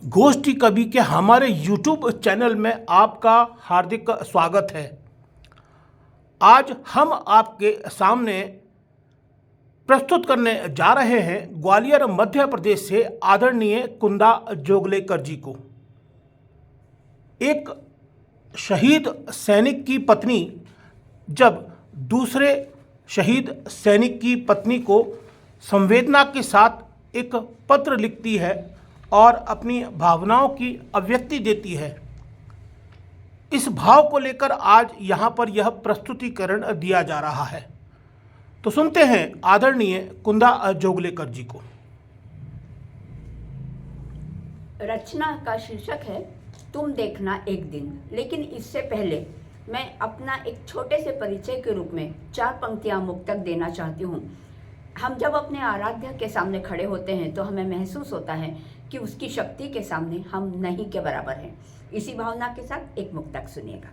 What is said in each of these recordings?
गोष्ठी कवि के हमारे YouTube चैनल में आपका हार्दिक स्वागत है। आज हम आपके सामने प्रस्तुत करने जा रहे हैं ग्वालियर मध्य प्रदेश से आदरणीय कुंदा जोगलेकर जी को। एक शहीद सैनिक की पत्नी जब दूसरे शहीद सैनिक की पत्नी को संवेदना के साथ एक पत्र लिखती है और अपनी भावनाओं की अभिव्यक्ति देती है, इस भाव को लेकर आज यहाँ पर यह प्रस्तुतिकरण दिया जा रहा है। तो सुनते हैं आदरणीय कुंदा जोगलेकर जी को। रचना का शीर्षक है तुम देखना एक दिन। लेकिन इससे पहले मैं अपना एक छोटे से परिचय के रूप में 4 पंक्तियां मुक्तक देना चाहती हूँ। हम जब अपने आराध्य के सामने खड़े होते हैं तो हमें महसूस होता है कि उसकी शक्ति के सामने हम नहीं के बराबर हैं। इसी भावना के साथ एक मुक्तक सुनिएगा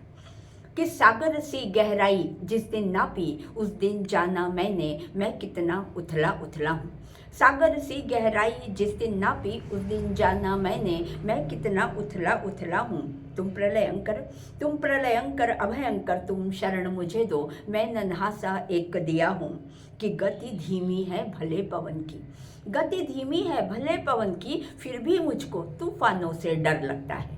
कि सागर सी गहराई जिस दिन नापी उस दिन जाना मैंने, मैं कितना उथला उथला हूँ। सागर सी गहराई जिस दिन नापी उस दिन जाना मैंने, मैं कितना उथला उथला हूँ। तुम प्रलयंकर अभयंकर तुम शरण मुझे दो, मैं नन्हा सा एक दिया हूँ कि गति धीमी है भले पवन की। गति धीमी है भले पवन की, फिर भी मुझको तूफानों से डर लगता है।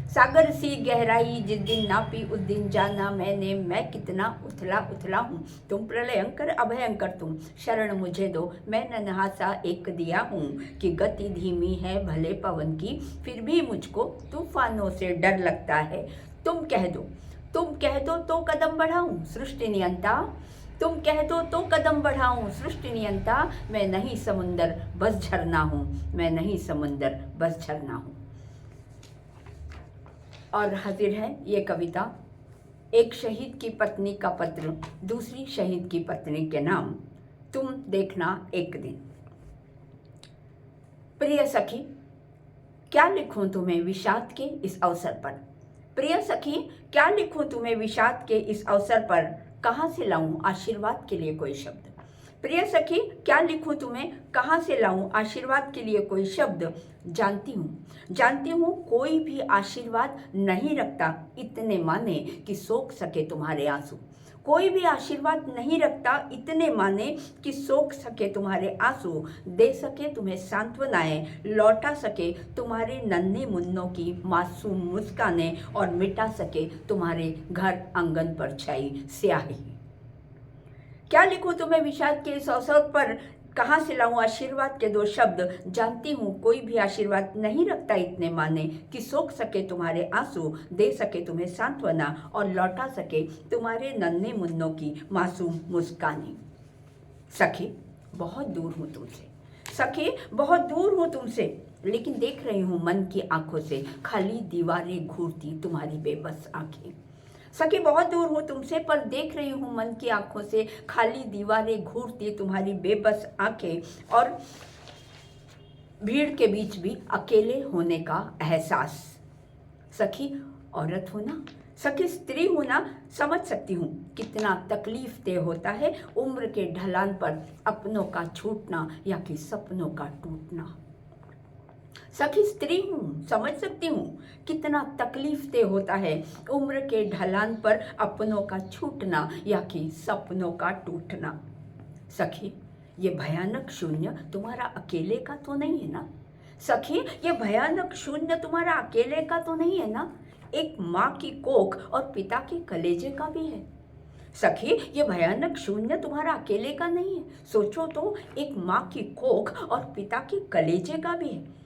सागर सी गहराई जिस दिन नापी उस दिन जाना मैंने, मैं कितना उथला उथला हूँ। तुम प्रलयंकर अभयंकर तुम शरण मुझे दो, मैं नन्हा सा एक दिया हूँ कि गति धीमी है भले पवन की, फिर भी मुझको तूफानों से डर लगता है। तुम कह दो तो कदम बढ़ाऊं सृष्टि नियंता। तुम कह दो तो कदम बढ़ाऊं सृष्टि नियंता, मैं नहीं समुंदर बस झरना हूँ, मैं नहीं समुंदर बस झरना हूँ। और हाजिर है ये कविता एक शहीद की पत्नी का पत्र दूसरी शहीद की पत्नी के नाम। तुम देखना एक दिन। प्रिय सखी, क्या लिखूं तुम्हें विषाद के इस अवसर पर। प्रिय सखी, क्या लिखूं तुम्हें विषाद के इस अवसर पर, कहाँ से लाऊं आशीर्वाद के लिए कोई शब्द। प्रिय सखी, क्या लिखूं तुम्हें, कहाँ से लाऊं आशीर्वाद के लिए कोई शब्द। जानती हूँ कोई भी आशीर्वाद नहीं रखता इतने माने कि सोख सके तुम्हारे आंसू। कोई भी आशीर्वाद नहीं रखता इतने माने कि सोख सके तुम्हारे आंसू, दे सके तुम्हें सांत्वनाएं, लौटा सके तुम्हारे नन्हे मुन्नों की मासूम मुस्कानें और मिटा सके तुम्हारे घर आंगन पर छाई स्याही। क्या लिखूं तुम्हें विषाद के इस अवसर पर, कहाँ से लाऊं आशीर्वाद के 2 शब्द। जानती हूँ कोई भी आशीर्वाद नहीं रखता इतने माने कि सोख सके तुम्हारे आंसू, दे सके तुम्हें सांत्वना और लौटा सके तुम्हारे नन्हे मुन्नों की मासूम मुस्कानें। सखी, बहुत दूर हूँ तुमसे। सखी, बहुत दूर हूँ तुमसे, लेकिन देख रही हूँ मन की आंखों से खाली दीवारें घूरती तुम्हारी बेबस आंखें। सखी, बहुत दूर हूँ तुमसे पर देख रही हूँ मन की आंखों से खाली दीवारें घूरती तुम्हारी बेबस आंखें, और भीड़ के बीच भी अकेले होने का एहसास। सखी, औरत हो ना, सखी स्त्री हूँ ना, समझ सकती हूँ कितना तकलीफ देह होता है उम्र के ढलान पर अपनों का छूटना या कि सपनों का टूटना। सखी स्त्री हूँ, समझ सकती हूँ कितना तकलीफ देह होता है उम्र के ढलान पर अपनों का छूटना या कि सपनों का टूटना। सखी, ये भयानक शून्य तुम्हारा अकेले का तो नहीं है ना। सखी, ये भयानक शून्य तुम्हारा अकेले का तो नहीं है ना, एक माँ की कोख और पिता के कलेजे का भी है। सखी, ये भयानक शून्य तुम्हारा अकेले का नहीं है, सोचो तो, एक माँ की कोख और पिता के कलेजे का भी है,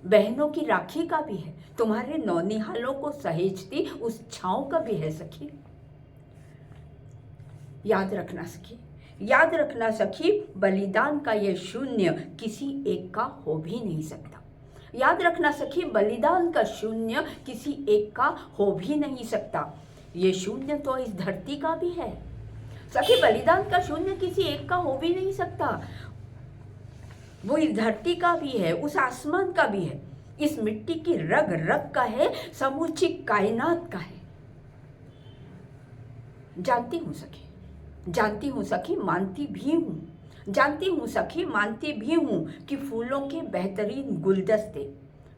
बहनों की राखी का भी है, तुम्हारे नौनिहालों को सहेजती उस छांव का भी है। सखी, याद रखना सखी, याद रखना सखी, बलिदान का ये शून्य किसी एक का हो भी नहीं सकता। याद रखना सखी, बलिदान का शून्य किसी एक का हो भी नहीं सकता। ये शून्य तो इस धरती का भी है। सखी, बलिदान का शून्य किसी एक का हो भी नहीं सकता, वो इस धरती का भी है, उस आसमान का भी है, इस मिट्टी की रग रग का है, समूची कायनात का है। जानती हूँ सखी, जानती हूँ सखी, मानती भी हूँ, जानती हूँ सखी, मानती भी हूँ कि फूलों के बेहतरीन गुलदस्ते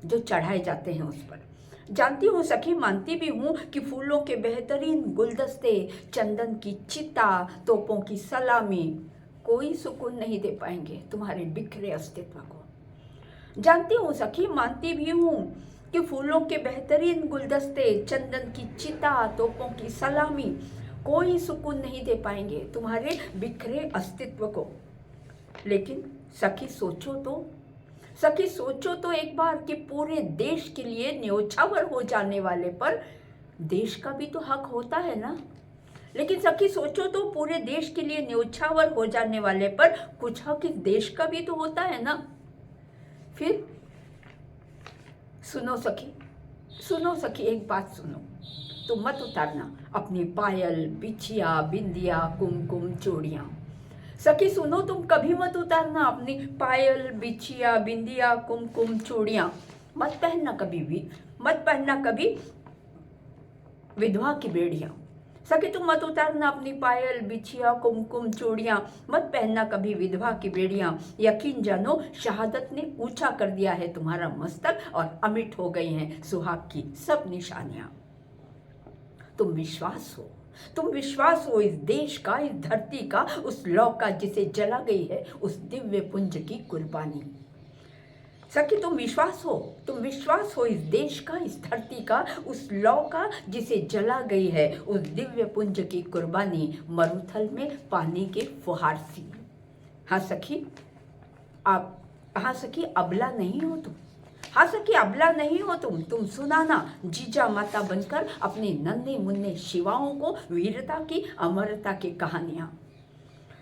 जो चढ़ाए जाते हैं उस पर। जानती हूँ सखी, मानती भी हूँ कि फूलों के बेहतरीन गुलदस्ते, चंदन की चिता, तोपों की सलामी कोई सुकून नहीं दे पाएंगे तुम्हारे बिखरे अस्तित्व को। जानती हूँ सखी, मानती भी हूँ कि फूलों के बेहतरीन गुलदस्ते, चंदन की चिता, तोपों की सलामी कोई सुकून नहीं दे पाएंगे तुम्हारे बिखरे अस्तित्व को। लेकिन सखी सोचो तो एक बार कि पूरे देश के लिए न्योछावर हो जाने वाले पर देश का भी तो हक होता है ना। लेकिन सखी सोचो तो पूरे देश के लिए न्योछावर हो जाने वाले पर कुछ हक इस देश का भी तो होता है ना। फिर सुनो सखी एक बात सुनो, तुम मत उतारना अपनी पायल, बिछिया, बिंदिया, कुमकुम, चूड़ियां। सखी सुनो, तुम कभी मत उतारना अपनी पायल, बिछिया, बिंदिया, कुमकुम, चूड़ियां। मत पहनना कभी विधवा की बेड़ियां। सखी तुम मत उतारना अपनी पायल, बिछिया, कुमकुम, चूड़ियां। मत पहनना कभी विधवा की बेड़ियां। यकीन जानो, शहादत ने ऊंचा कर दिया है तुम्हारा मस्तक और अमिट हो गई हैं सुहाग की सब निशानियां। तुम विश्वास हो इस देश का, इस धरती का, उस लौ का जिसे जला गई है उस दिव्य पुंज की कुर्बानी। सखी तुम विश्वास हो इस देश का, इस धरती का, उस लौ का जिसे जला गई है उस दिव्य पुंज की कुर्बानी, मरुथल में पानी के फुहार सी। हाँ सखी, अबला नहीं हो तुम। हाँ सखी, अबला नहीं हो तुम सुनाना जीजा माता बनकर अपने नन्हे मुन्ने शिवाओं को वीरता की, अमरता की कहानियां।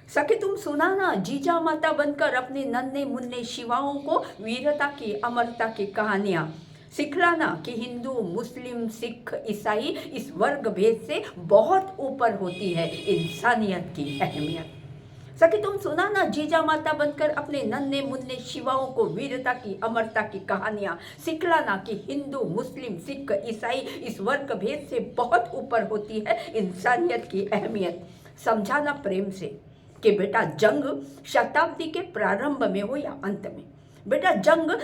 सखी तुम सुनाना जीजा माता बनकर अपने नन्हे मुन्ने शिवाओं को वीरता की, अमरता की कहानियां। सिखलाना कि हिंदू, मुस्लिम, सिख, ईसाई इस वर्ग भेद से बहुत ऊपर होती है इंसानियत की अहमियत। सखी तुम सुनाना जीजा माता बनकर अपने नन्हे मुन्ने शिवाओं को वीरता की, अमरता की कहानियां। सिखलाना कि हिंदू, मुस्लिम, सिख, ईसाई इस वर्ग भेद से बहुत ऊपर होती है इंसानियत की अहमियत। समझाना प्रेम से कि बेटा जंग शताब्दी के प्रारंभ में हो या अंत में,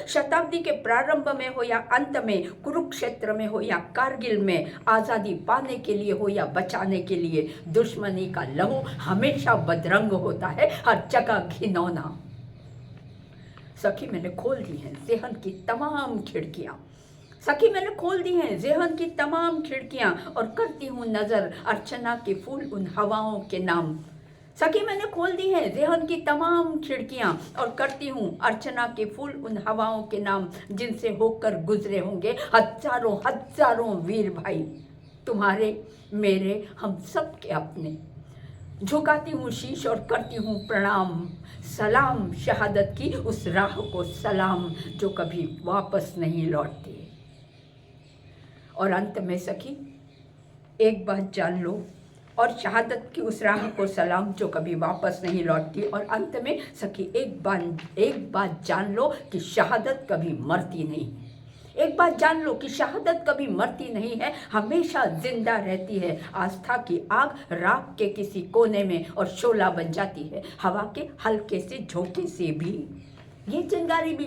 शताब्दी के प्रारंभ में हो या अंत में, कुरुक्षेत्र में हो या कारगिल में, आज़ादी पाने के लिए हो या बचाने के लिए, दुश्मनी का लहू हमेशा बदरंग होता है, हर जगह घिनौना। सखी मैंने खोल दी हैं ज़हन की तमाम खिड़कियां, और करती हूँ नज़र अर्चना के फूल उन हवाओं के नाम। सखी मैंने खोल दी हैं ज़हन की तमाम खिड़कियां, और करती हूँ अर्चना के फूल उन हवाओं के नाम, जिनसे होकर गुजरे होंगे हजारों वीर भाई, तुम्हारे, मेरे, हम सब के अपने। झुकाती हूँ शीश और करती हूँ प्रणाम, सलाम शहादत की उस राह को सलाम जो कभी वापस नहीं लौटती। और अंत में सखी एक बात जान लो, और शहादत की उस राह को सलाम जो कभी वापस नहीं लौटती। और अंत में सखी एक बात जान लो कि शहादत कभी मरती नहीं है। एक बात जान लो कि शहादत कभी मरती नहीं है, हमेशा जिंदा रहती है। आस्था की आग राख के किसी कोने में और शोला बन जाती है, हवा के हल्के से झोंके से भी। ये चिंगारी भी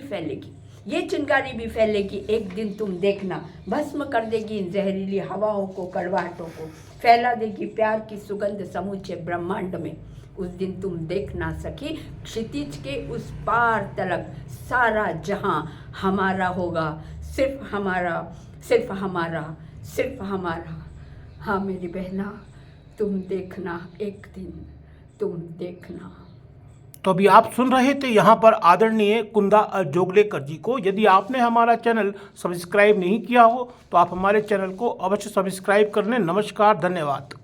फैलेगी, एक दिन तुम देखना, भस्म कर देगी इन जहरीली हवाओं को, कड़वाहटों को, फैला देगी प्यार की सुगंध समूचे ब्रह्मांड में। उस दिन तुम देखना सखी, क्षितिज के उस पार तलक सारा जहां हमारा होगा, सिर्फ हमारा। हाँ मेरी बहना, तुम देखना एक दिन, तुम देखना। तो अभी आप सुन रहे थे यहाँ पर आदरणीय कुंदा जोगलेकर जी को। यदि आपने हमारा चैनल सब्सक्राइब नहीं किया हो तो आप हमारे चैनल को अवश्य सब्सक्राइब कर लें। नमस्कार, धन्यवाद।